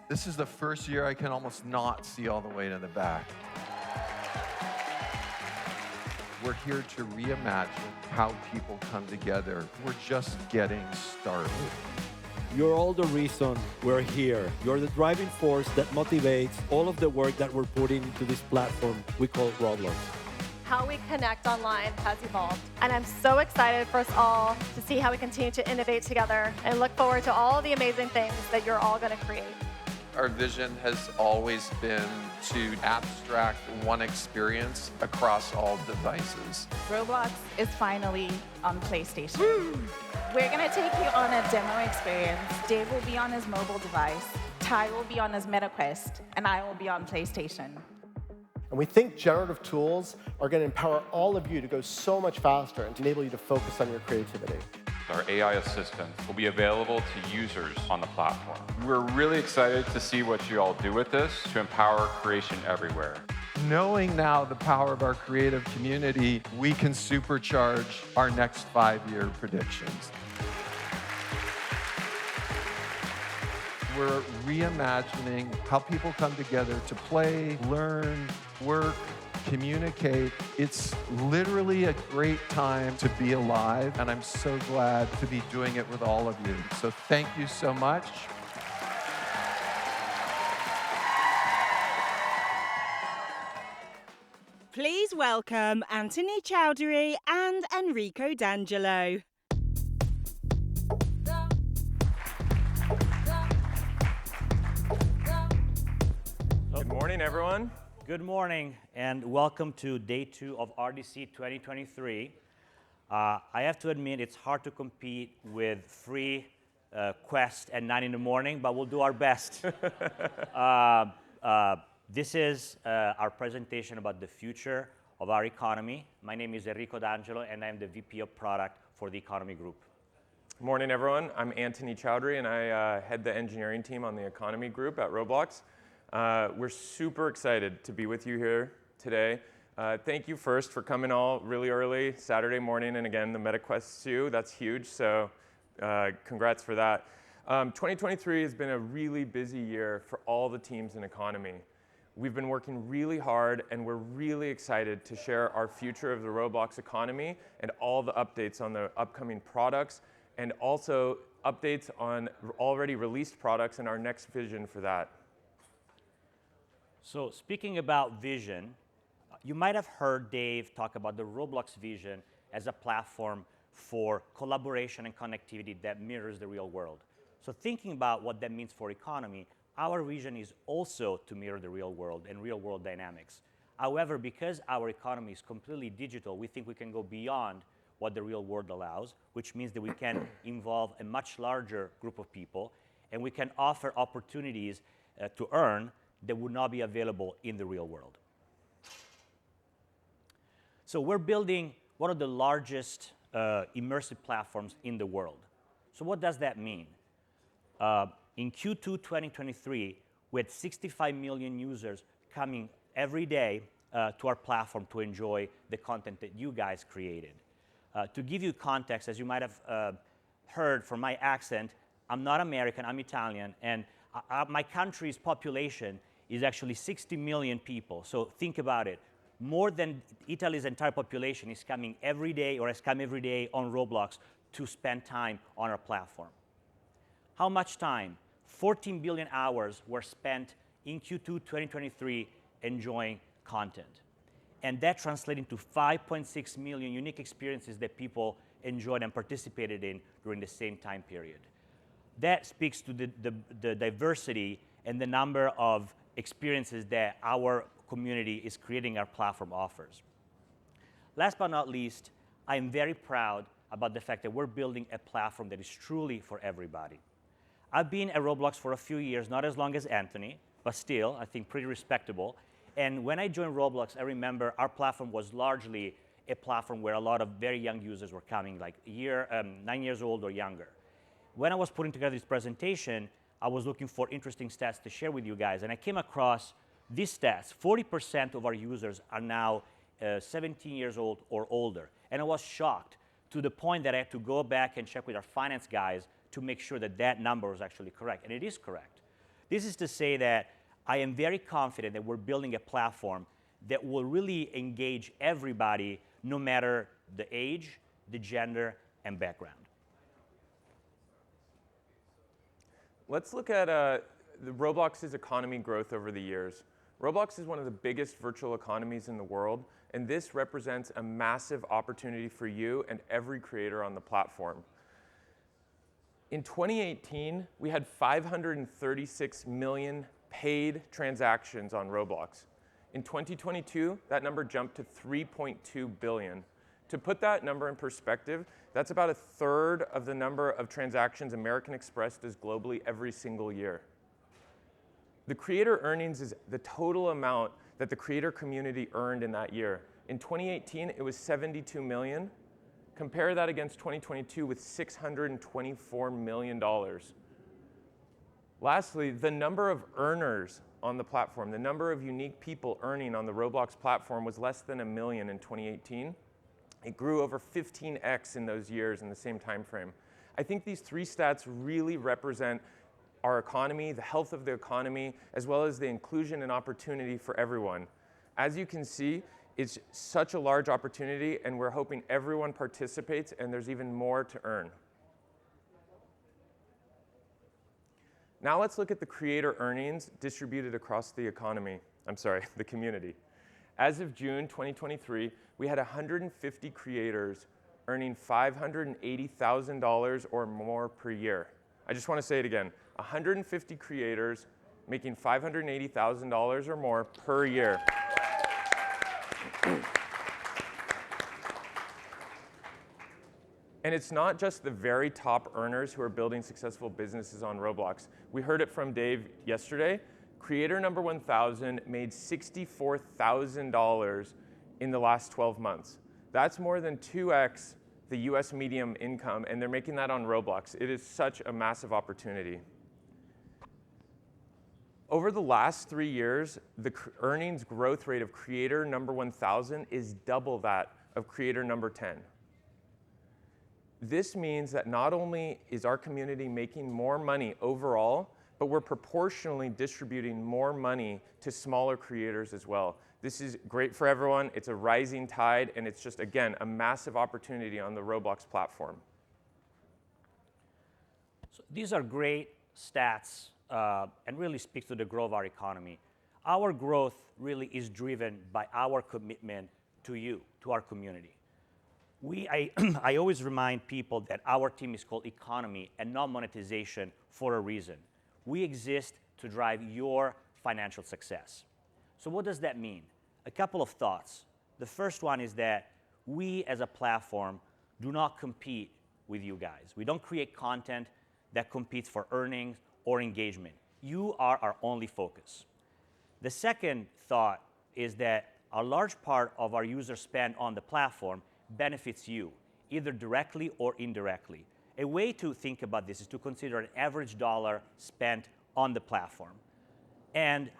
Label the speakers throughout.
Speaker 1: This is the first year I can almost not see all the way to the back. We're here to reimagine how people come together. We're just getting started.
Speaker 2: You're all the reason we're here. You're the driving force that motivates all of the work that we're putting into this platform we call Roblox.
Speaker 3: How we connect online has evolved. And I'm so excited for us all to see how we continue to innovate together and look forward to all the amazing things that you're all going to create.
Speaker 1: Our vision has always been to abstract one experience across all devices.
Speaker 4: Roblox is finally on PlayStation. Woo! We're going to take you on a demo experience. Dave will be on his mobile device, Ty will be on his MetaQuest, and I will be on PlayStation.
Speaker 5: And we think generative tools are going to empower all of you to go so much faster and to enable you to focus on your creativity.
Speaker 6: Our AI assistant will be available to users on the platform.
Speaker 7: We're really excited to see what you all do with this to empower creation everywhere.
Speaker 1: Knowing now the power of our creative community, we can supercharge our next 5-year predictions. We're reimagining how people come together to play, learn, work, communicate. It's literally a great time to be alive, and I'm so glad to be doing it with all of you. So thank you so much.
Speaker 8: Please welcome Anthony Chowdhury and Enrico D'Angelo.
Speaker 9: Good morning, everyone.
Speaker 10: Good morning, and welcome to day 2 of RDC 2023. I have to admit, it's hard to compete with free Quest at 9 in the morning, but we'll do our best. This is our presentation about the future of our economy. My name is Enrico D'Angelo, and I'm the VP of Product for the Economy Group.
Speaker 9: Good morning, everyone. I'm Anthony Chowdhury, and I head the engineering team on the Economy Group at Roblox. We're super excited to be with you here today. Thank you first for coming all really early Saturday morning, and again, the MetaQuest 2, that's huge, so congrats for that. 2023 has been a really busy year for all the teams in Economy. We've been working really hard, and we're really excited to share our future of the Roblox economy and all the updates on the upcoming products, and also updates on already released products and our next vision for that.
Speaker 10: So speaking about vision, you might have heard Dave talk about the Roblox vision as a platform for collaboration and connectivity that mirrors the real world. So thinking about what that means for economy, our vision is also to mirror the real world and real world dynamics. However, because our economy is completely digital, we think we can go beyond what the real world allows, which means that we can involve a much larger group of people, and we can offer opportunities to earn that would not be available in the real world. So we're building one of the largest immersive platforms in the world. So what does that mean? In Q2 2023, we had 65 million users coming every day to our platform to enjoy the content that you guys created. To give you context, as you might have heard from my accent, I'm not American, I'm Italian, and my country's population is actually 60 million people. So think about it. More than Italy's entire population is coming every day or has come every day on Roblox to spend time on our platform. How much time? 14 billion hours were spent in Q2 2023 enjoying content. And that translated into 5.6 million unique experiences that people enjoyed and participated in during the same time period. That speaks to the diversity and the number of experiences that our community is creating, our platform offers. Last but not least, I am very proud about the fact that we're building a platform that is truly for everybody. I've been at Roblox for a few years, not as long as Anthony, but still, I think pretty respectable. And when I joined Roblox, I remember our platform was largely a platform where a lot of very young users were coming, like 9 years old or younger. When I was putting together this presentation, I was looking for interesting stats to share with you guys, and I came across these stats. 40% of our users are now 17 years old or older. And I was shocked to the point that I had to go back and check with our finance guys to make sure that that number was actually correct. And it is correct. This is to say that I am very confident that we're building a platform that will really engage everybody, no matter the age, the gender, and background.
Speaker 9: Let's look at Roblox's economy growth over the years. Roblox is one of the biggest virtual economies in the world, and this represents a massive opportunity for you and every creator on the platform. In 2018, we had 536 million paid transactions on Roblox. In 2022, that number jumped to 3.2 billion. To put that number in perspective, that's about a third of the number of transactions American Express does globally every single year. The creator earnings is the total amount that the creator community earned in that year. In 2018, it was 72 million. Compare that against 2022 with $624 million. Lastly, the number of earners on the platform, the number of unique people earning on the Roblox platform was less than 1 million in 2018. It grew over 15x in those years in the same time frame. I think these three stats really represent our economy, the health of the economy, as well as the inclusion and opportunity for everyone. As you can see, it's such a large opportunity, and we're hoping everyone participates, and there's even more to earn. Now let's look at the creator earnings distributed across the the community. As of June 2023, we had 150 creators earning $580,000 or more per year. I just want to say it again, 150 creators making $580,000 or more per year. And it's not just the very top earners who are building successful businesses on Roblox. We heard it from Dave yesterday. Creator number 1,000 made $64,000 in the last 12 months. That's more than 2x the US median income, and they're making that on Roblox. It is such a massive opportunity. Over the last 3 years, the earnings growth rate of creator number 1,000 is double that of creator number 10. This means that not only is our community making more money overall, but we're proportionally distributing more money to smaller creators as well. This is great for everyone. It's a rising tide, and it's just, again, a massive opportunity on the Roblox platform.
Speaker 10: So these are great stats and really speak to the growth of our economy. Our growth really is driven by our commitment to you, to our community. I always remind people that our team is called economy and not monetization for a reason. We exist to drive your financial success. So what does that mean? A couple of thoughts. The first one is that we as a platform do not compete with you guys. We don't create content that competes for earnings or engagement. You are our only focus. The second thought is that a large part of our user spend on the platform benefits you, either directly or indirectly. A way to think about this is to consider an average dollar spent on the platform and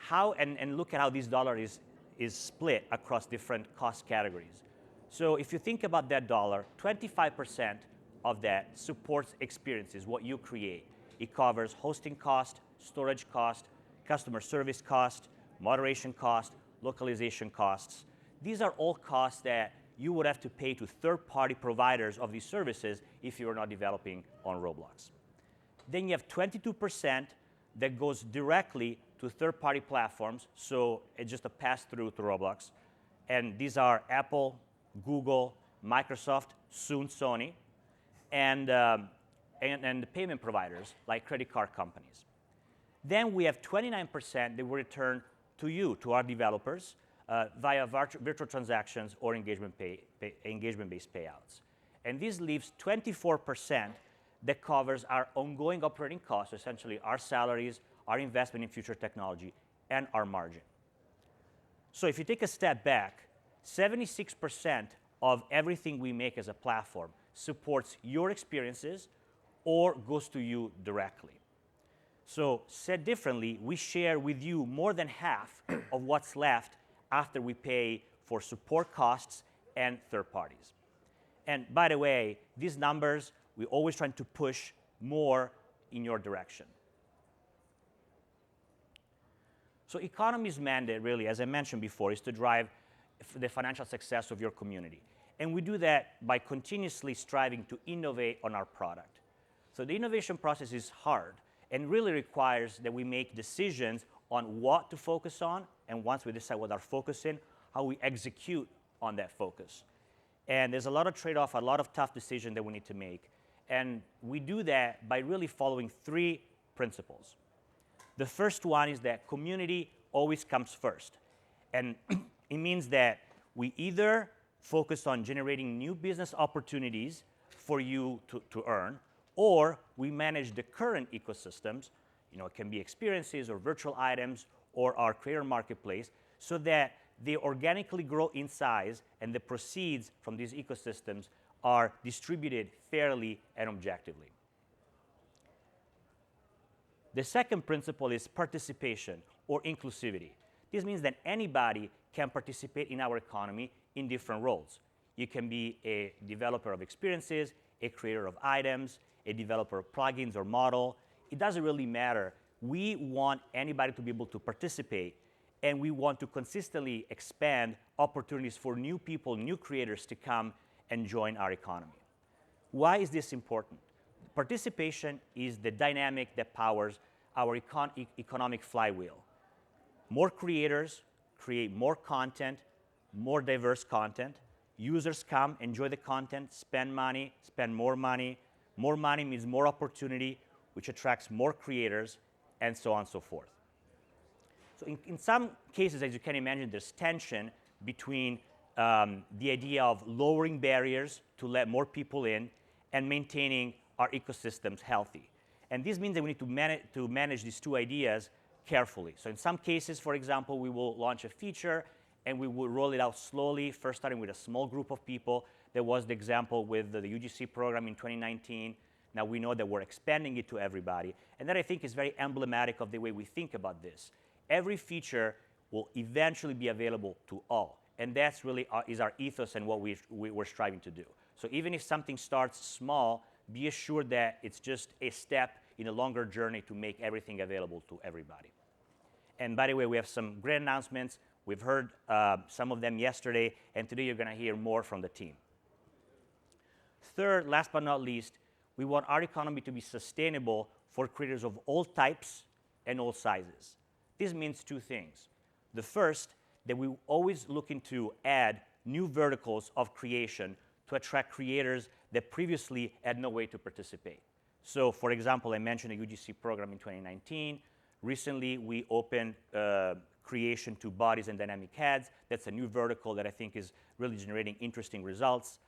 Speaker 10: look at how this dollar is split across different cost categories. So if you think about that dollar, 25% of that supports experiences, what you create. It covers hosting cost, storage cost, customer service cost, moderation cost, localization costs. These are all costs that you would have to pay to third-party providers of these services if you are not developing on Roblox. Then you have 22% that goes directly to third-party platforms, so it's just a pass-through to Roblox. And these are Apple, Google, Microsoft, soon Sony, and the payment providers like credit card companies. Then we have 29% that will return to you, to our developers, via virtual transactions or engagement-based payouts. And this leaves 24% that covers our ongoing operating costs, essentially our salaries, our investment in future technology, and our margin. So if you take a step back, 76% of everything we make as a platform supports your experiences or goes to you directly. So said differently, we share with you more than half of what's left after we pay for support costs and third parties. And by the way, these numbers, we're always trying to push more in your direction. So economy's mandate, really, as I mentioned before, is to drive the financial success of your community. And we do that by continuously striving to innovate on our product. So the innovation process is hard and really requires that we make decisions on what to focus on, and once we decide what our focus is, how we execute on that focus. And there's a lot of trade-off, a lot of tough decisions that we need to make. And we do that by really following 3 principles. The first one is that community always comes first. And it means that we either focus on generating new business opportunities for you to earn, or we manage the current ecosystems, it can be experiences or virtual items or our creator marketplace, so that they organically grow in size and the proceeds from these ecosystems are distributed fairly and objectively. The second principle is participation or inclusivity. This means that anybody can participate in our economy in different roles. You can be a developer of experiences, a creator of items, a developer of plugins or model. It doesn't really matter. We want anybody to be able to participate, and we want to consistently expand opportunities for new people, new creators to come and join our economy. Why is this important? Participation is the dynamic that powers our economic flywheel. More creators create more content, more diverse content. Users come, enjoy the content, spend money, spend more money. More money means more opportunity, which attracts more creators, and so on and so forth. So in some cases, as you can imagine, there's tension between the idea of lowering barriers to let more people in and maintaining our ecosystems healthy. And this means that we need to manage these 2 ideas carefully. So in some cases, for example, we will launch a feature and we will roll it out slowly, first starting with a small group of people. There was the example with the UGC program in 2019. Now we know that we're expanding it to everybody. And that, I think, is very emblematic of the way we think about this. Every feature will eventually be available to all. And that's really is our ethos and what we're striving to do. So even if something starts small, be assured that it's just a step in a longer journey to make everything available to everybody. And by the way, we have some great announcements. We've heard some of them yesterday, and today you're going to hear more from the team. Third, last but not least, we want our economy to be sustainable for creators of all types and all sizes. This means 2 things. The first, that we always looking to add new verticals of creation to attract creators that previously had no way to participate. So, for example, I mentioned the UGC program in 2019. Recently, we opened creation to bodies and dynamic heads. That's a new vertical that I think is really generating interesting results,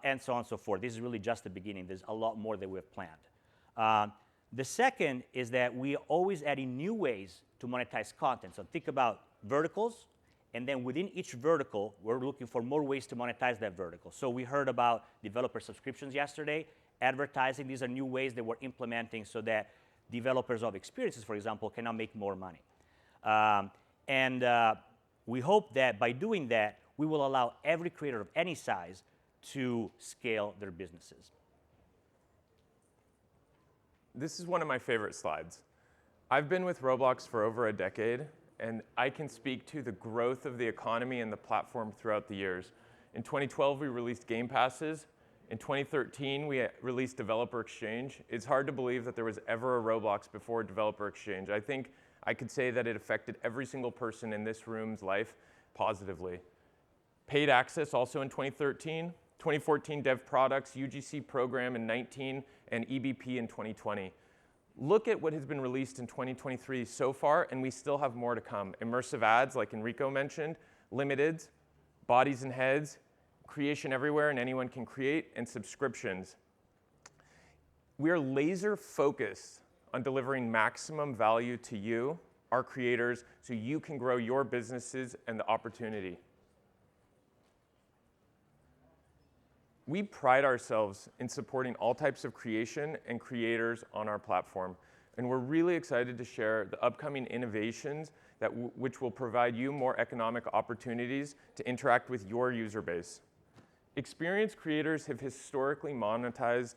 Speaker 10: and so on and so forth. This is really just the beginning. There's a lot more that we have planned. The second is that we are always adding new ways to monetize content. So think about verticals, and then within each vertical, we're looking for more ways to monetize that vertical. So we heard about developer subscriptions yesterday, advertising. These are new ways that we're implementing so that developers of experiences, for example, can now make more money. We hope that by doing that, we will allow every creator of any size to scale their businesses.
Speaker 9: This is one of my favorite slides. I've been with Roblox for over a decade, and I can speak to the growth of the economy and the platform throughout the years. In 2012, we released Game Passes. In 2013, we released Developer Exchange. It's hard to believe that there was ever a Roblox before Developer Exchange. I think I could say that it affected every single person in this room's life positively. Paid access also in 2013, 2014 dev products, UGC program in 19, and EBP in 2020. Look at what has been released in 2023 so far, and we still have more to come. Immersive ads, like Enrico mentioned, limiteds, bodies and heads, creation everywhere and anyone can create, and subscriptions. We are laser focused on delivering maximum value to you, our creators, so you can grow your businesses and the opportunity. We pride ourselves in supporting all types of creation and creators on our platform, and we're really excited to share the upcoming innovations which will provide you more economic opportunities to interact with your user base. Experienced creators have historically monetized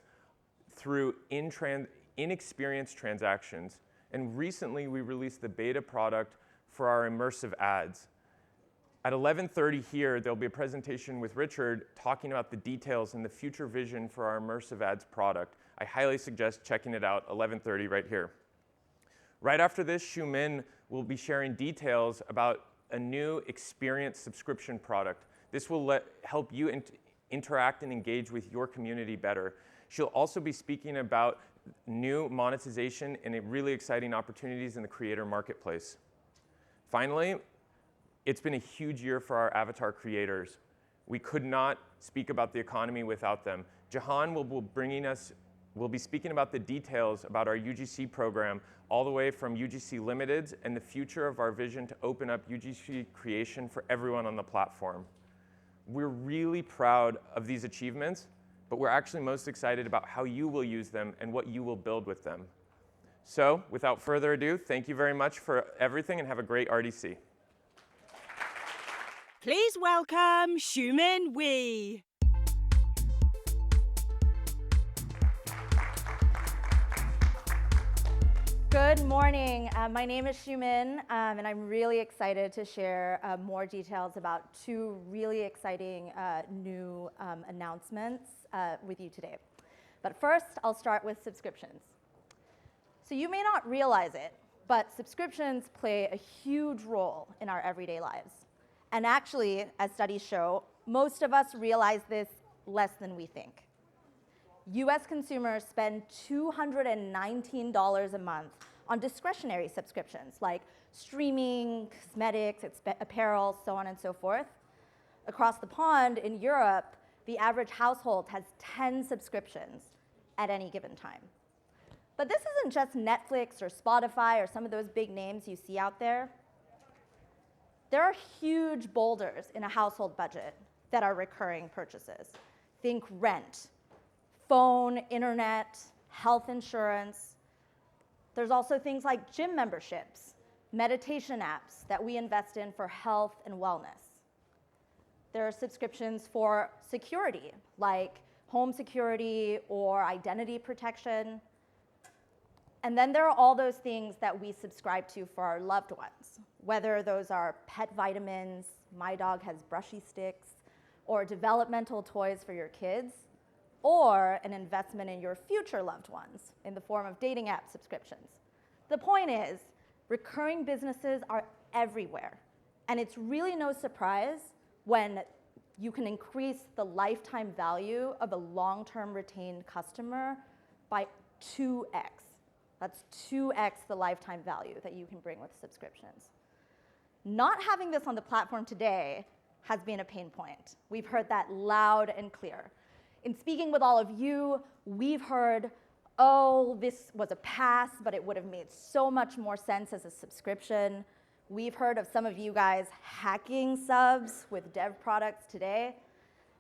Speaker 9: through inexperienced transactions, and recently we released the beta product for our immersive ads. At 11:30 here, there'll be a presentation with Richard talking about the details and the future vision for our immersive ads product. I highly suggest checking it out, 11:30 right here. Right after this, Xiumin will be sharing details about a new experience subscription product. This will help you interact and engage with your community better. She'll also be speaking about new monetization and really exciting opportunities in the creator marketplace. Finally, it's been a huge year for our avatar creators. We could not speak about the economy without them. Jahan will be speaking about the details about our UGC program, all the way from UGC Limiteds and the future of our vision to open up UGC creation for everyone on the platform. We're really proud of these achievements, but we're actually most excited about how you will use them and what you will build with them. So, without further ado, thank you very much for everything and have a great RDC.
Speaker 8: Please welcome Xiumin Wei.
Speaker 11: Good morning. My name is Xiumin, and I'm really excited to share more details about two really exciting new announcements with you today. But first, I'll start with subscriptions. So you may not realize it, but subscriptions play a huge role in our everyday lives. And actually, as studies show, most of us realize this less than we think. US consumers spend $219 a month on discretionary subscriptions like streaming, cosmetics, apparel, so on and so forth. Across the pond in Europe, the average household has 10 subscriptions at any given time. But this isn't just Netflix or Spotify or some of those big names you see out there. There are huge boulders in a household budget that are recurring purchases. Think rent, phone, internet, health insurance. There's also things like gym memberships, meditation apps that we invest in for health and wellness. There are subscriptions for security, like home security or identity protection. And then there are all those things that we subscribe to for our loved ones, whether those are pet vitamins, my dog has brushy sticks, or developmental toys for your kids, or an investment in your future loved ones in the form of dating app subscriptions. The point is, recurring businesses are everywhere, and it's really no surprise when you can increase the lifetime value of a long-term retained customer by 2x. That's 2x the lifetime value that you can bring with subscriptions. Not having this on the platform today has been a pain point. We've heard that loud and clear. In speaking with all of you, we've heard, oh, this was a pass, but it would have made so much more sense as a subscription. We've heard of some of you guys hacking subs with dev products today.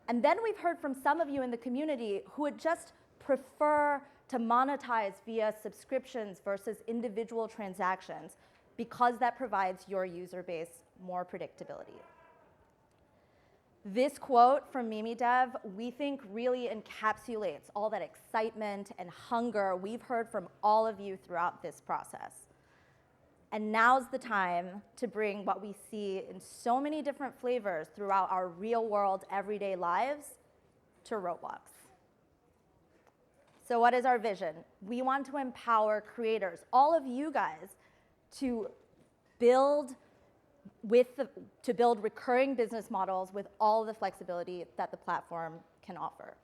Speaker 11: And then we've heard from some of you in the community who would just prefer to monetize via subscriptions versus individual transactions because that provides your user base more predictability. This quote from Mimi Dev, we think really encapsulates all that excitement and hunger we've heard from all of you throughout this process. And now's the time to bring what we see in so many different flavors throughout our real-world, everyday lives to Roblox. So what is our vision? We want to empower creators, all of you guys, to build recurring business models with all of the flexibility that the platform can offer.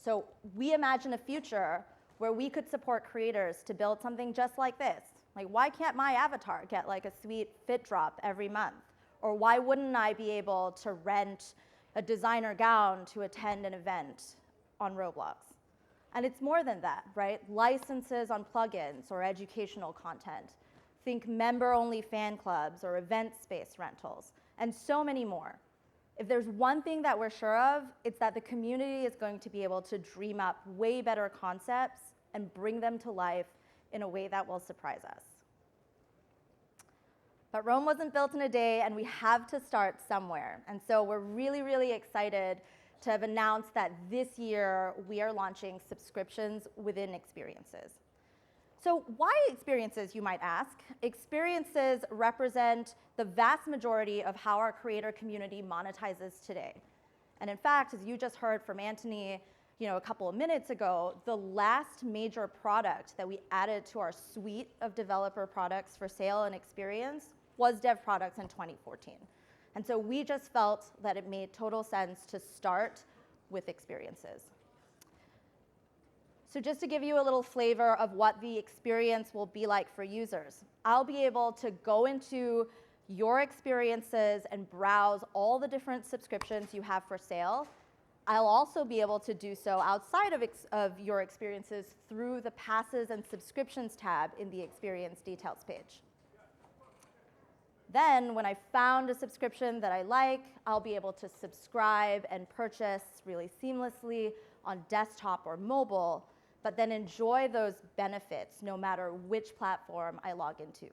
Speaker 11: So we imagine a future where we could support creators to build something just like this. Like, why can't my avatar get like a sweet fit drop every month? Or why wouldn't I be able to rent a designer gown to attend an event on Roblox? And it's more than that, right? Licenses on plugins or educational content. Think member-only fan clubs or event space rentals, and so many more. If there's one thing that we're sure of, it's that the community is going to be able to dream up way better concepts and bring them to life in a way that will surprise us. But Rome wasn't built in a day, and we have to start somewhere. And so we're really, really excited to have announced that this year we are launching subscriptions within experiences. So why experiences, you might ask? Experiences represent the vast majority of how our creator community monetizes today. And in fact, as you just heard from Anthony, a couple of minutes ago, the last major product that we added to our suite of developer products for sale and experience was dev products in 2014. And so we just felt that it made total sense to start with experiences. So just to give you a little flavor of what the experience will be like for users, I'll be able to go into your experiences and browse all the different subscriptions you have for sale. I'll also be able to do so outside of your experiences through the Passes and Subscriptions tab in the Experience Details page. Then, when I found a subscription that I like, I'll be able to subscribe and purchase really seamlessly on desktop or mobile, but then enjoy those benefits no matter which platform I log into.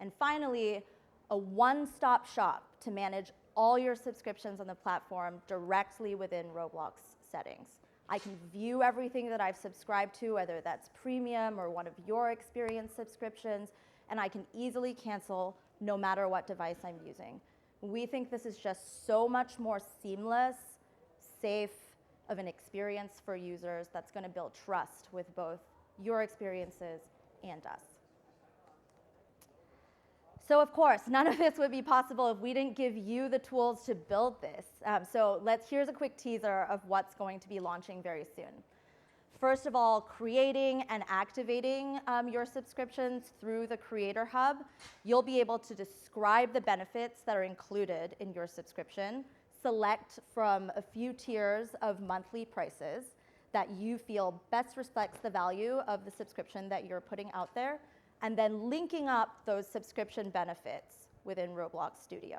Speaker 11: And finally, a one-stop shop to manage all your subscriptions on the platform directly within Roblox settings. I can view everything that I've subscribed to, whether that's premium or one of your experience subscriptions, and I can easily cancel no matter what device I'm using. We think this is just so much more seamless, safe of an experience for users that's going to build trust with both your experiences and us. So of course, none of this would be possible if we didn't give you the tools to build this. Here's a quick teaser of what's going to be launching very soon. First of all, creating and activating your subscriptions through the Creator Hub. You'll be able to describe the benefits that are included in your subscription, select from a few tiers of monthly prices that you feel best reflects the value of the subscription that you're putting out there, and then linking up those subscription benefits within Roblox Studio.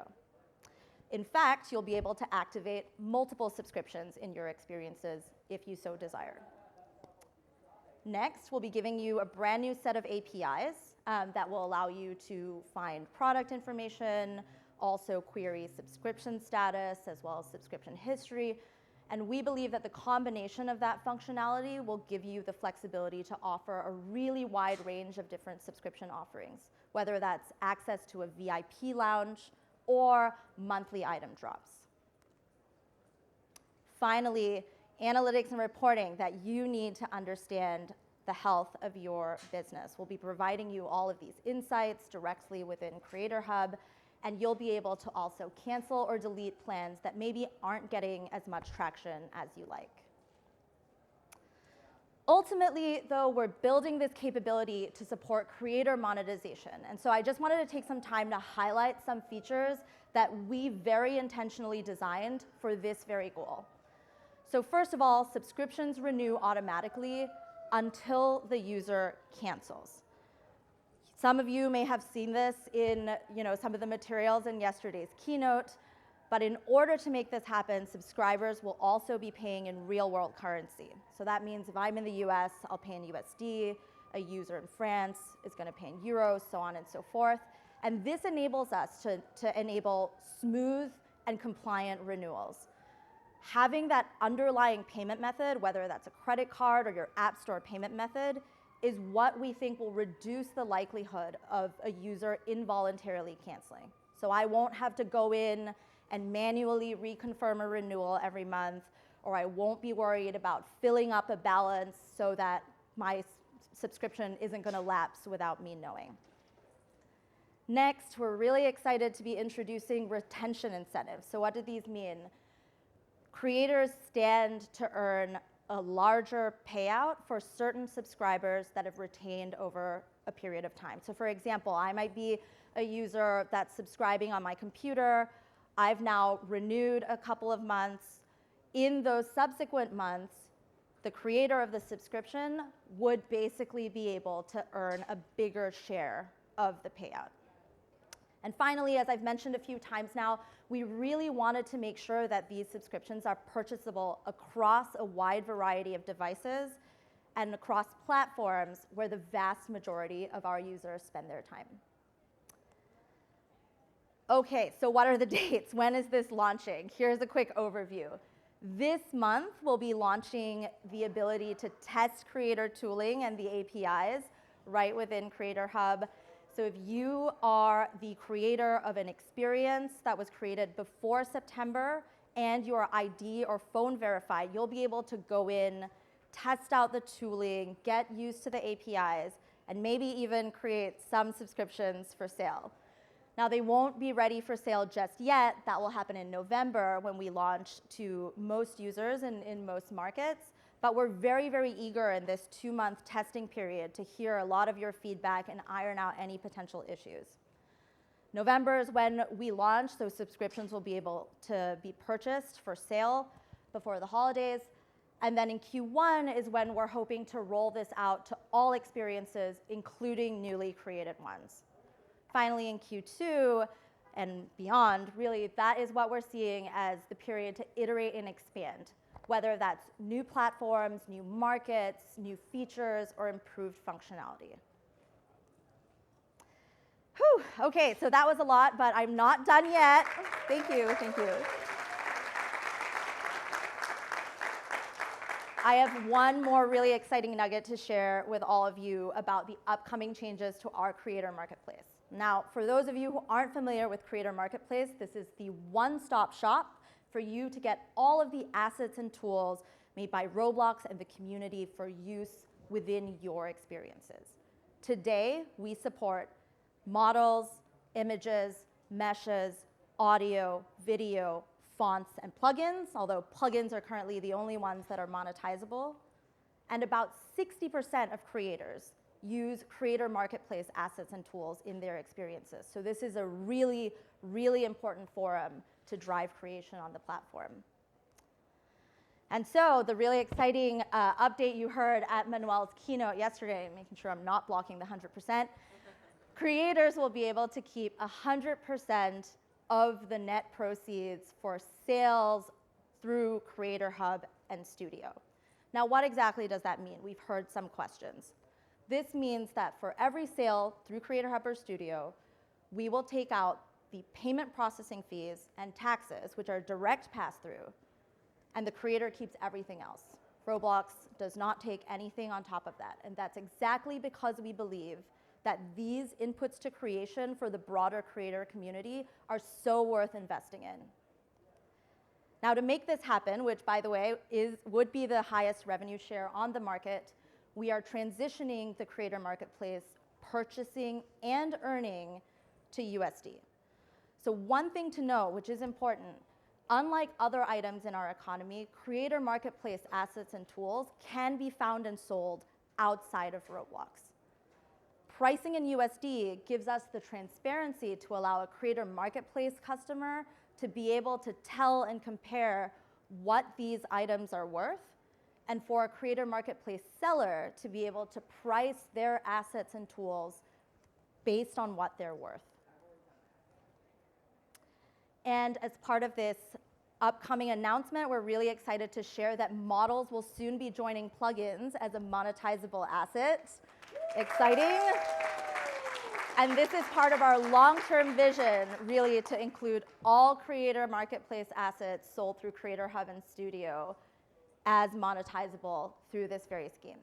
Speaker 11: In fact, you'll be able to activate multiple subscriptions in your experiences if you so desire. Next, we'll be giving you a brand new set of APIs that will allow you to find product information, also query subscription status, as well as subscription history. And we believe that the combination of that functionality will give you the flexibility to offer a really wide range of different subscription offerings, whether that's access to a VIP lounge or monthly item drops. Finally, analytics and reporting that you need to understand the health of your business. We'll be providing you all of these insights directly within Creator Hub, and you'll be able to also cancel or delete plans that maybe aren't getting as much traction as you like. Ultimately, though, we're building this capability to support creator monetization. And so I just wanted to take some time to highlight some features that we very intentionally designed for this very goal. So first of all, subscriptions renew automatically until the user cancels. Some of you may have seen this in some of the materials in yesterday's keynote, but in order to make this happen, subscribers will also be paying in real-world currency. So that means if I'm in the US, I'll pay in USD, a user in France is going to pay in euros, so on and so forth. And this enables us to enable smooth and compliant renewals. Having that underlying payment method, whether that's a credit card or your App Store payment method, is what we think will reduce the likelihood of a user involuntarily canceling. So I won't have to go in and manually reconfirm a renewal every month, or I won't be worried about filling up a balance so that my subscription isn't going to lapse without me knowing. Next, we're really excited to be introducing retention incentives. So what do these mean? Creators stand to earn a larger payout for certain subscribers that have retained over a period of time. So for example, I might be a user that's subscribing on my computer. I've now renewed a couple of months. In those subsequent months, the creator of the subscription would basically be able to earn a bigger share of the payout. And finally, as I've mentioned a few times now, we really wanted to make sure that these subscriptions are purchasable across a wide variety of devices and across platforms where the vast majority of our users spend their time. Okay, so what are the dates? When is this launching? Here's a quick overview. This month, we'll be launching the ability to test creator tooling and the APIs right within Creator Hub. So if you are the creator of an experience that was created before September and your ID or phone verified, you'll be able to go in, test out the tooling, get used to the APIs, and maybe even create some subscriptions for sale. Now, they won't be ready for sale just yet. That will happen in November when we launch to most users in most markets. But we're very, very eager in this 2-month testing period to hear a lot of your feedback and iron out any potential issues. November is when we launch, so subscriptions will be able to be purchased for sale before the holidays. And then in Q1 is when we're hoping to roll this out to all experiences, including newly created ones. Finally, in Q2 and beyond, really, that is what we're seeing as the period to iterate and expand, whether that's new platforms, new markets, new features, or improved functionality. Whew, okay, so that was a lot, but I'm not done yet. Thank you, thank you. I have one more really exciting nugget to share with all of you about the upcoming changes to our Creator Marketplace. Now, for those of you who aren't familiar with Creator Marketplace, this is the one-stop shop for you to get all of the assets and tools made by Roblox and the community for use within your experiences. Today, we support models, images, meshes, audio, video, fonts, and plugins, although plugins are currently the only ones that are monetizable. And about 60% of creators use Creator Marketplace assets and tools in their experiences. So this is a really, really important forum to drive creation on the platform. And so the really exciting update you heard at Manuel's keynote yesterday, making sure I'm not blocking the 100%, creators will be able to keep 100% of the net proceeds for sales through Creator Hub and Studio. Now, what exactly does that mean? We've heard some questions. This means that for every sale through Creator Hub or Studio, we will take out the payment processing fees and taxes, which are direct pass-through, and the creator keeps everything else. Roblox does not take anything on top of that, and that's exactly because we believe that these inputs to creation for the broader creator community are so worth investing in. Now, to make this happen, which, by the way, would be the highest revenue share on the market, we are transitioning the Creator Marketplace purchasing and earning to USD. So one thing to know, which is important, unlike other items in our economy, Creator Marketplace assets and tools can be found and sold outside of Roblox. Pricing in USD gives us the transparency to allow a Creator Marketplace customer to be able to tell and compare what these items are worth, and for a Creator Marketplace seller to be able to price their assets and tools based on what they're worth. And as part of this upcoming announcement, we're really excited to share that models will soon be joining plugins as a monetizable asset. Exciting. And this is part of our long-term vision, really, to include all Creator Marketplace assets sold through Creator Hub and Studio as monetizable through this very scheme.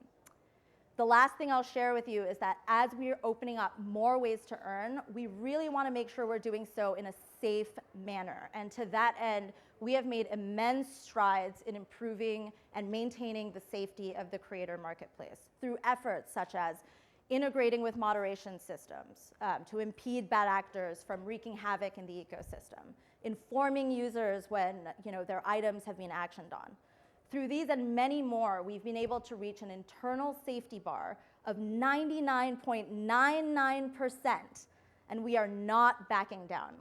Speaker 11: The last thing I'll share with you is that as we're opening up more ways to earn, we really want to make sure we're doing so in a safe manner. And to that end, we have made immense strides in improving and maintaining the safety of the Creator Marketplace through efforts such as integrating with moderation systems to impede bad actors from wreaking havoc in the ecosystem, informing users when their items have been actioned on. Through these and many more, we've been able to reach an internal safety bar of 99.99%, and we are not backing down.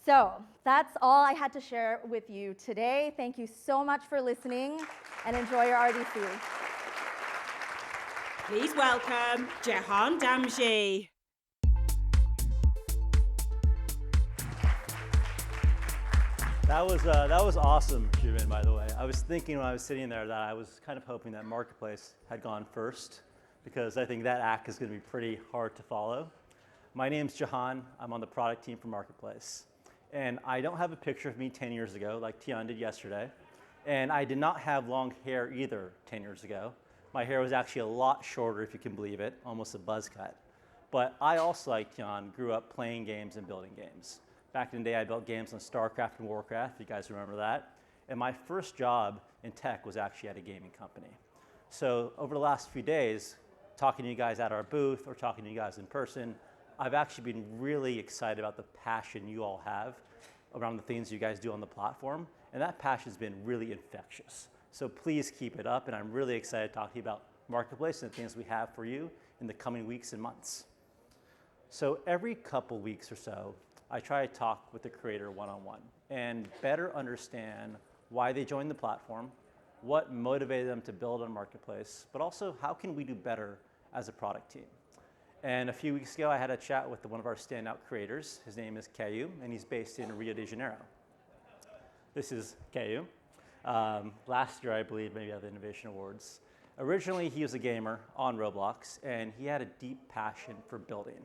Speaker 11: So that's all I had to share with you today. Thank you so much for listening, and enjoy your RDC.
Speaker 8: Please welcome Jehan Damji.
Speaker 12: That was awesome, Shumen, by the way. I was thinking when I was sitting there that I was kind of hoping that Marketplace had gone first, because I think that act is going to be pretty hard to follow. My name's Jehan. I'm on the product team for Marketplace. And I don't have a picture of me 10 years ago like Tian did yesterday. And I did not have long hair either 10 years ago. My hair was actually a lot shorter, if you can believe it, almost a buzz cut. But I also, like Tian, grew up playing games and building games. Back in the day, I built games on StarCraft and Warcraft, if you guys remember that. And my first job in tech was actually at a gaming company. So over the last few days, talking to you guys at our booth or talking to you guys in person, I've actually been really excited about the passion you all have around the things you guys do on the platform. And that passion's been really infectious. So please keep it up. And I'm really excited to talk to you about Marketplace and the things we have for you in the coming weeks and months. So every couple weeks or so, I try to talk with the creator one-on-one and better understand why they joined the platform, what motivated them to build on Marketplace, but also how can we do better as a product team. And a few weeks ago, I had a chat with one of our standout creators. His name is Caillou, and he's based in Rio de Janeiro. This is Caillou. Last year, I believe, maybe at the Innovation Awards. Originally, he was a gamer on Roblox, and he had a deep passion for building.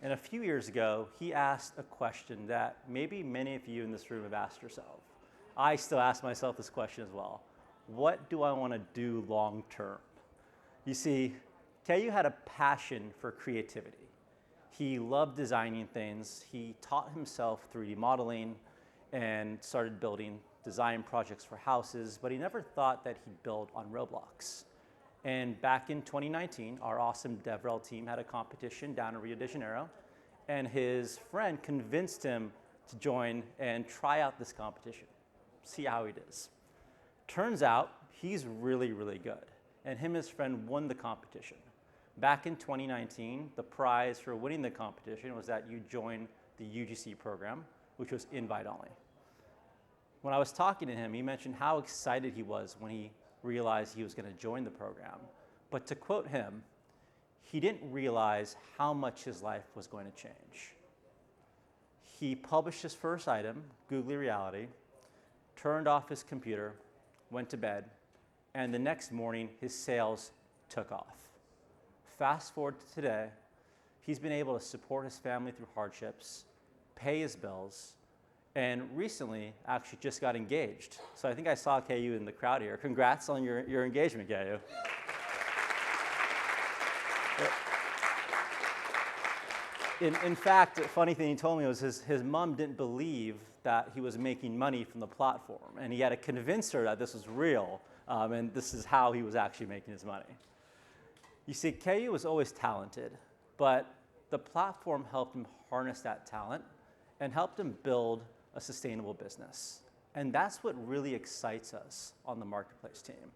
Speaker 12: And a few years ago, he asked a question that maybe many of you in this room have asked yourself. I still ask myself this question as well. What do I want to do long term? You see, Caillou had a passion for creativity. He loved designing things. He taught himself 3D modeling and started building design projects for houses, but he never thought that he'd build on Roblox. And back in 2019, our awesome DevRel team had a competition down in Rio de Janeiro, and his friend convinced him to join and try out this competition, see how he does. Turns out, he's really, really good, and him and his friend won the competition. Back in 2019, the prize for winning the competition was that you join the UGC program, which was invite only. When I was talking to him, he mentioned how excited he was when he realized he was going to join the program. But to quote him, he didn't realize how much his life was going to change. He published his first item, Googly Reality, turned off his computer, went to bed, and the next morning his sales took off. Fast forward to today, he's been able to support his family through hardships, pay his bills, and recently actually just got engaged. So I think I saw Caillou in the crowd here. Congrats on your engagement, Caillou. In fact, the funny thing he told me was his mom didn't believe that he was making money from the platform, and he had to convince her that this was real, and this is how he was actually making his money. You see, Caillou was always talented, but the platform helped him harness that talent and helped him build a sustainable business. And that's what really excites us on the Marketplace team.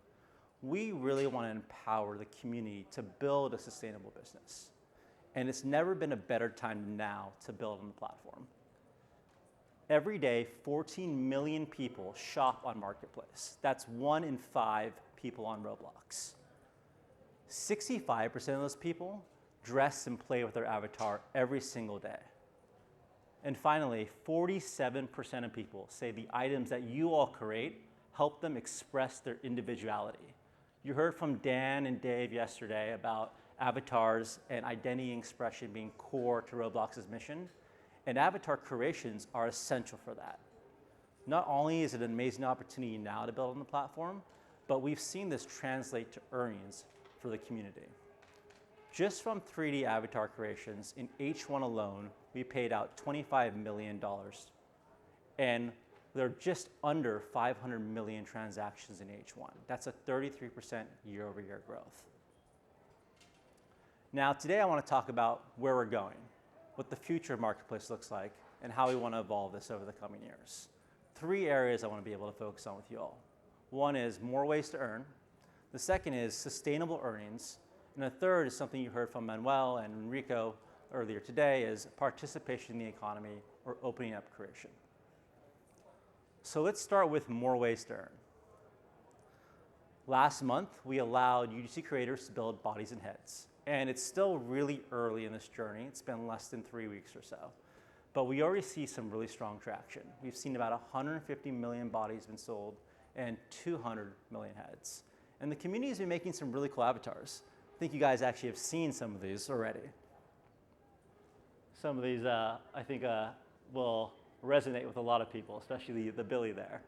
Speaker 12: We really want to empower the community to build a sustainable business. And it's never been a better time than now to build on the platform. Every day, 14 million people shop on Marketplace. That's 1 in 5 people on Roblox. 65% of those people dress and play with their avatar every single day. And finally, 47% of people say the items that you all create help them express their individuality. You heard from Dan and Dave yesterday about avatars and identity expression being core to Roblox's mission, and avatar creations are essential for that. Not only is it an amazing opportunity now to build on the platform, but we've seen this translate to earnings for the community. Just from 3D avatar creations, in H1 alone, we paid out $25 million. And there are just under 500 million transactions in H1. That's a 33% year-over-year growth. Now, today I want to talk about where we're going, what the future of Marketplace looks like, and how we want to evolve this over the coming years. 3 areas I want to be able to focus on with you all. One is more ways to earn. The second is sustainable earnings. And the third is something you heard from Manuel and Enrico earlier today, is participation in the economy or opening up creation. So let's start with more ways to earn. Last month, we allowed UGC creators to build bodies and heads. And it's still really early in this journey. It's been less than 3 weeks or so. But we already see some really strong traction. We've seen about 150 million bodies been sold and 200 million heads. And the community has been making some really cool avatars. I think you guys actually have seen some of these already. Some of these, I think, will resonate with a lot of people, especially the Billy there.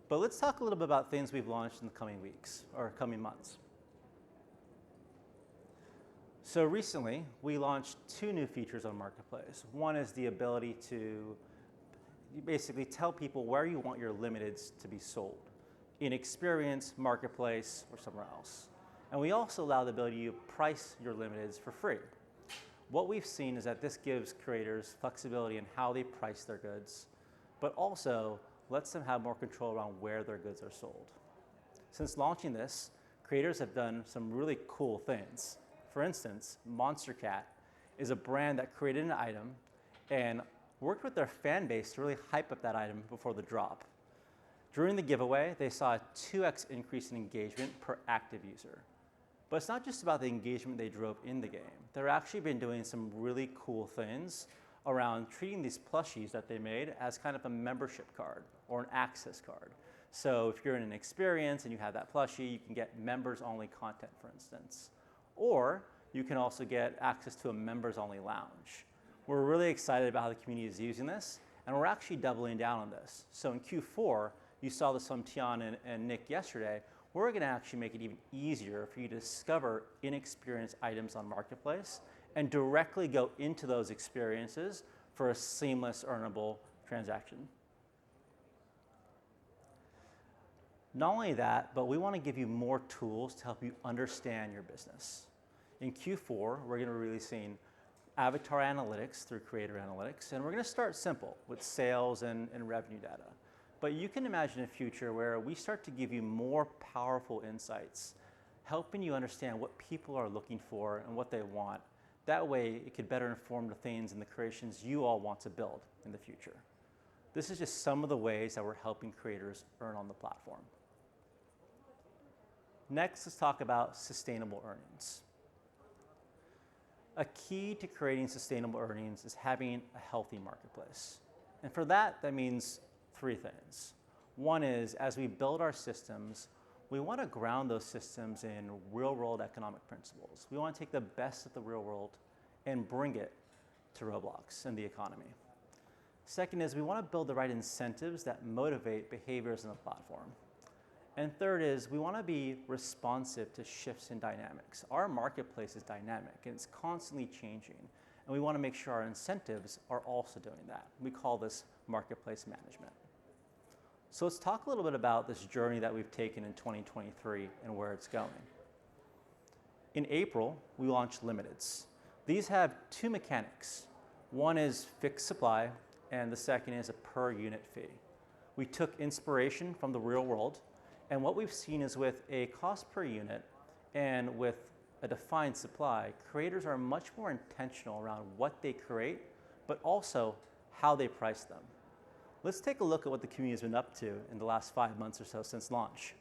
Speaker 12: But let's talk a little bit about things we've launched in the coming weeks or coming months. So recently, we launched 2 new features on Marketplace. One is the ability to basically tell people where you want your limiteds to be sold, in Experience, Marketplace, or somewhere else. And we also allow the ability to price your limiteds for free. What we've seen is that this gives creators flexibility in how they price their goods, but also lets them have more control around where their goods are sold. Since launching this, creators have done some really cool things. For instance, Monster Cat is a brand that created an item and worked with their fan base to really hype up that item before the drop. During the giveaway, they saw a 2x increase in engagement per active user. But it's not just about the engagement they drove in the game. They've actually been doing some really cool things around treating these plushies that they made as kind of a membership card or an access card. So if you're in an experience and you have that plushie, you can get members-only content, for instance. Or you can also get access to a members-only lounge. We're really excited about how the community is using this, and we're actually doubling down on this. So in Q4, you saw this from Tian and Nick yesterday, we're going to actually make it even easier for you to discover in-experience items on Marketplace and directly go into those experiences for a seamless earnable transaction. Not only that, but we want to give you more tools to help you understand your business. In Q4, we're going to be releasing avatar analytics through Creator Analytics, and we're going to start simple with sales and revenue data. But you can imagine a future where we start to give you more powerful insights, helping you understand what people are looking for and what they want. That way, it could better inform the things and the creations you all want to build in the future. This is just some of the ways that we're helping creators earn on the platform. Next, let's talk about sustainable earnings. A key to creating sustainable earnings is having a healthy marketplace. And for that, that means 3 things. One is, as we build our systems, we want to ground those systems in real-world economic principles. We want to take the best of the real world and bring it to Roblox and the economy. Second is, we want to build the right incentives that motivate behaviors in the platform. And third is, we want to be responsive to shifts in dynamics. Our marketplace is dynamic, and it's constantly changing. And we want to make sure our incentives are also doing that. We call this marketplace management. So let's talk a little bit about this journey that we've taken in 2023 and where it's going. In April, we launched limiteds. These have 2 mechanics. One is fixed supply, and the second is a per unit fee. We took inspiration from the real world, and what we've seen is with a cost per unit and with a defined supply, creators are much more intentional around what they create, but also how they price them. Let's take a look at what the community has been up to in the last 5 months or so since launch.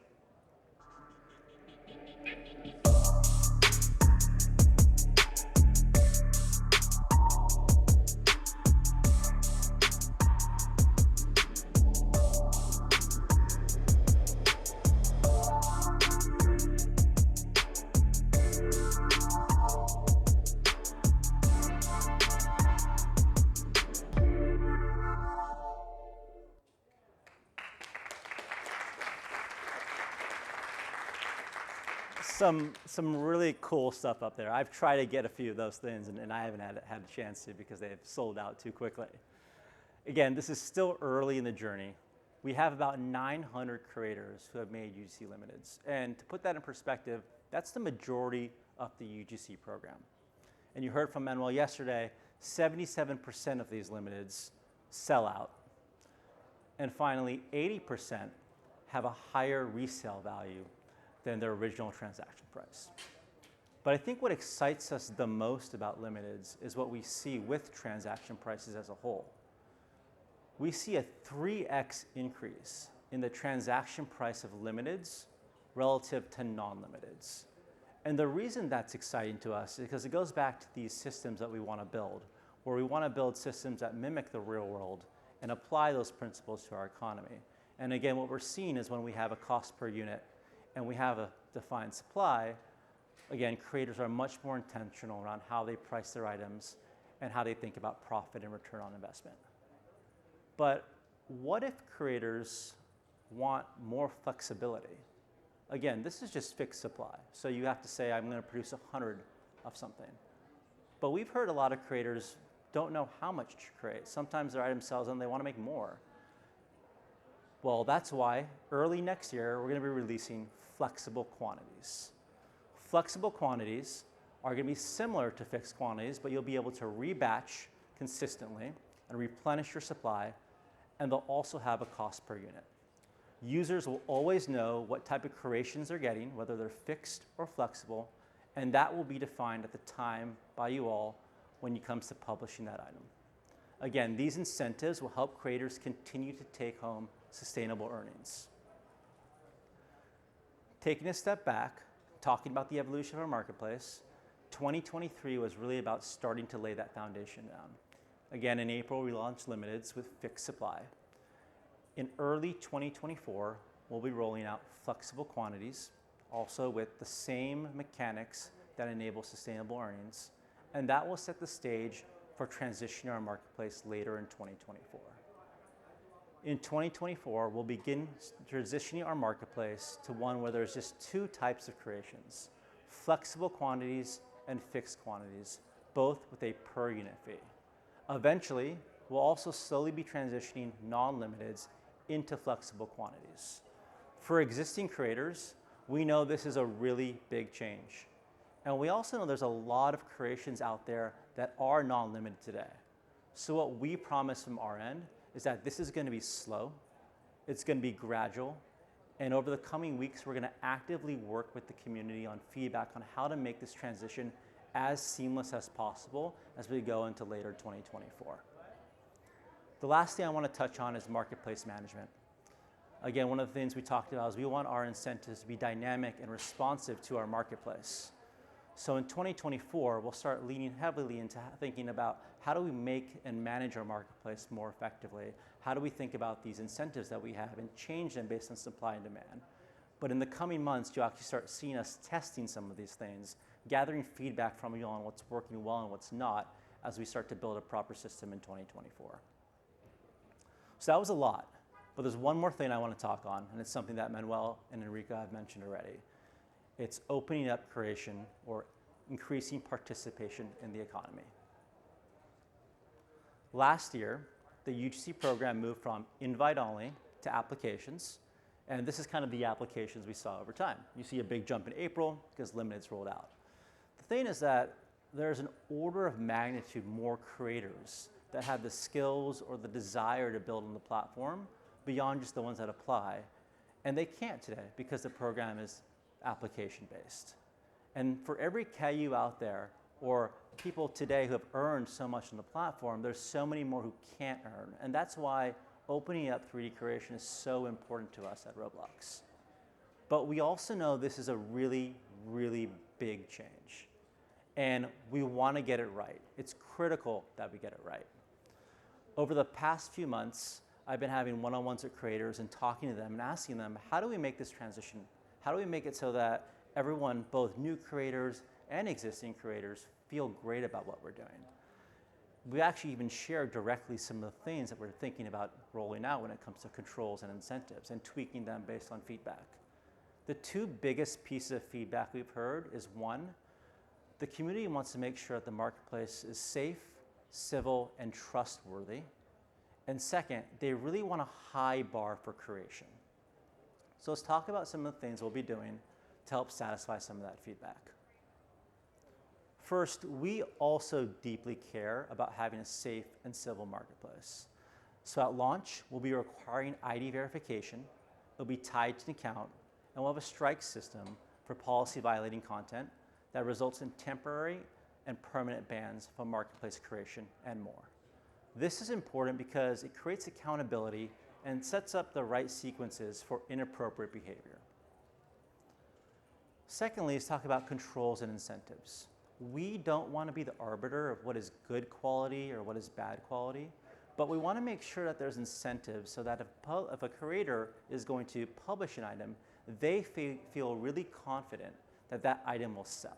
Speaker 12: Some really cool stuff up there. I've tried to get a few of those things, and I haven't had a chance to because they've sold out too quickly. Again, this is still early in the journey. We have about 900 creators who have made UGC limiteds. And to put that in perspective, that's the majority of the UGC program. And you heard from Manuel yesterday, 77% of these limiteds sell out. And finally, 80% have a higher resale value than their original transaction price. But I think what excites us the most about limiteds is what we see with transaction prices as a whole. We see a 3x increase in the transaction price of limiteds relative to non-limiteds. And the reason that's exciting to us is because it goes back to these systems that we want to build, where we want to build systems that mimic the real world and apply those principles to our economy. And again, what we're seeing is when we have a cost per unit and we have a defined supply, again, creators are much more intentional around how they price their items and how they think about profit and return on investment. But what if creators want more flexibility? Again, this is just fixed supply. So you have to say, I'm going to produce 100 of something. But we've heard a lot of creators don't know how much to create. Sometimes their item sells and they want to make more. Well, that's why early next year, we're going to be releasing flexible quantities. Flexible quantities are going to be similar to fixed quantities, but you'll be able to rebatch consistently and replenish your supply, and they'll also have a cost per unit. Users will always know what type of creations they're getting, whether they're fixed or flexible, and that will be defined at the time by you all when it comes to publishing that item. Again, these incentives will help creators continue to take home sustainable earnings. Taking a step back, talking about the evolution of our marketplace, 2023 was really about starting to lay that foundation down. Again, in April, we launched limiteds with fixed supply. In early 2024, we'll be rolling out flexible quantities, also with the same mechanics that enable sustainable earnings, and that will set the stage for transitioning our marketplace later in 2024. In 2024, we'll begin transitioning our marketplace to one where there's just two types of creations, flexible quantities and fixed quantities, both with a per unit fee. Eventually, we'll also slowly be transitioning non-limiteds into flexible quantities. For existing creators, we know this is a really big change. And we also know there's a lot of creations out there that are non-limited today. So what we promise from our end is that this is going to be slow, it's going to be gradual, and over the coming weeks, we're going to actively work with the community on feedback on how to make this transition as seamless as possible as we go into later 2024. The last thing I want to touch on is marketplace management. Again, one of the things we talked about is we want our incentives to be dynamic and responsive to our marketplace. So in 2024, we'll start leaning heavily into thinking about how do we make and manage our marketplace more effectively? How do we think about these incentives that we have and change them based on supply and demand? But in the coming months, you'll actually start seeing us testing some of these things, gathering feedback from you on what's working well and what's not as we start to build a proper system in 2024. So that was a lot, but there's one more thing I want to talk on, and it's something that Manuel and Enrica have mentioned already. It's opening up creation or increasing participation in the economy. Last year, the UGC program moved from invite only to applications, and this is kind of the applications we saw over time. You see a big jump in April because limiteds rolled out. The thing is that there's an order of magnitude more creators that have the skills or the desire to build on the platform beyond just the ones that apply, and they can't today because the program is application-based. And for every KU out there, or people today who have earned so much on the platform, there's so many more who can't earn. And that's why opening up 3D creation is so important to us at Roblox. But we also know this is a really, really big change. And we want to get it right. It's critical that we get it right. Over the past few months, I've been having one-on-ones with creators and talking to them and asking them, how do we make this transition? How do we make it so that everyone, both new creators and existing creators, feel great about what we're doing? We actually even shared directly some of the things that we're thinking about rolling out when it comes to controls and incentives and tweaking them based on feedback. The two biggest pieces of feedback we've heard is one, the community wants to make sure that the marketplace is safe, civil, and trustworthy. And second, they really want a high bar for creation. So let's talk about some of the things we'll be doing to help satisfy some of that feedback. First, we also deeply care about having a safe and civil marketplace. So at launch, we'll be requiring ID verification, it'll be tied to an account, and we'll have a strike system for policy violating content that results in temporary and permanent bans from marketplace creation and more. This is important because it creates accountability and sets up the right sequences for inappropriate behavior. Secondly, let's talk about controls and incentives. We don't want to be the arbiter of what is good quality or what is bad quality, but we want to make sure that there's incentives so that if a creator is going to publish an item, they feel really confident that that item will sell.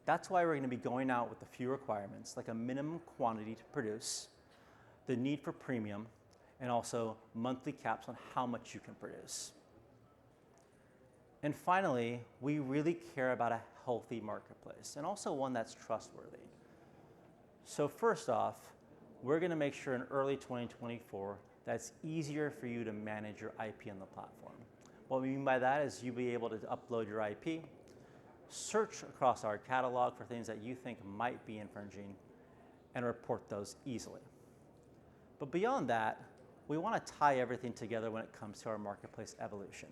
Speaker 12: That's why we're going to be going out with a few requirements, like a minimum quantity to produce, the need for premium, and also monthly caps on how much you can produce. And finally, we really care about a healthy marketplace, and also one that's trustworthy. So first off, we're going to make sure in early 2024 that it's easier for you to manage your IP on the platform. What we mean by that is you'll be able to upload your IP, search across our catalog for things that you think might be infringing, and report those easily. But beyond that, we want to tie everything together when it comes to our marketplace evolution.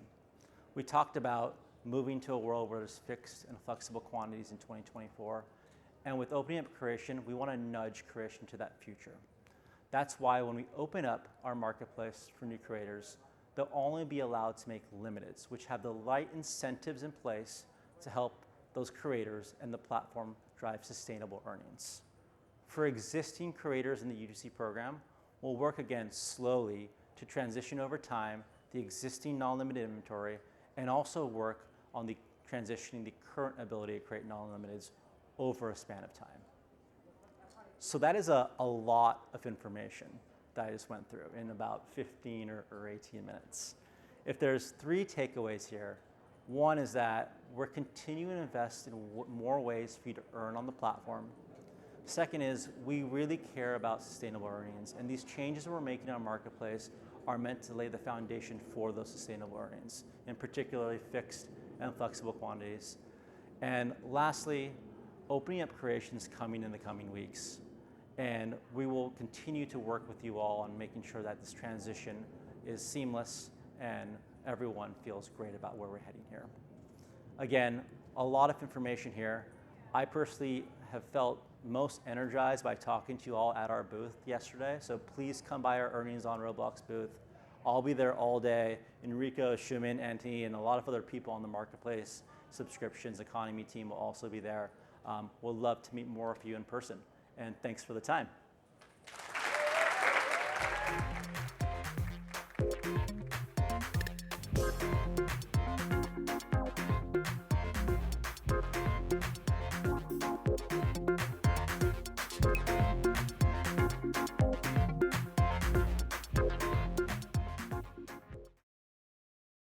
Speaker 12: We talked about moving to a world where there's fixed and flexible quantities in 2024. And with opening up creation, we want to nudge creation to that future. That's why when we open up our marketplace for new creators, they'll only be allowed to make limiteds, which have the right incentives in place to help those creators and the platform drive sustainable earnings. For existing creators in the UGC program, we'll work again slowly to transition over time the existing non-limited inventory and also work on the transitioning the current ability to create non-limiteds over a span of time. So that is a lot of information that I just went through in about 15 or 18 minutes. If there's 3 takeaways here, one is that we're continuing to invest in more ways for you to earn on the platform. Second is we really care about sustainable earnings, and these changes we're making in our marketplace are meant to lay the foundation for those sustainable earnings, in particularly fixed and flexible quantities. And lastly, opening up creations coming in the coming weeks. And we will continue to work with you all on making sure that this transition is seamless and everyone feels great about where we're heading here. Again, a lot of information here. I personally have felt most energized by talking to you all at our booth yesterday, so please come by our Earnings on Roblox booth. I'll be there all day. Enrico, Shumin, Anthony, and a lot of other people on the marketplace subscriptions economy team will also be there. We'll love to meet more of you in person, and thanks for the time.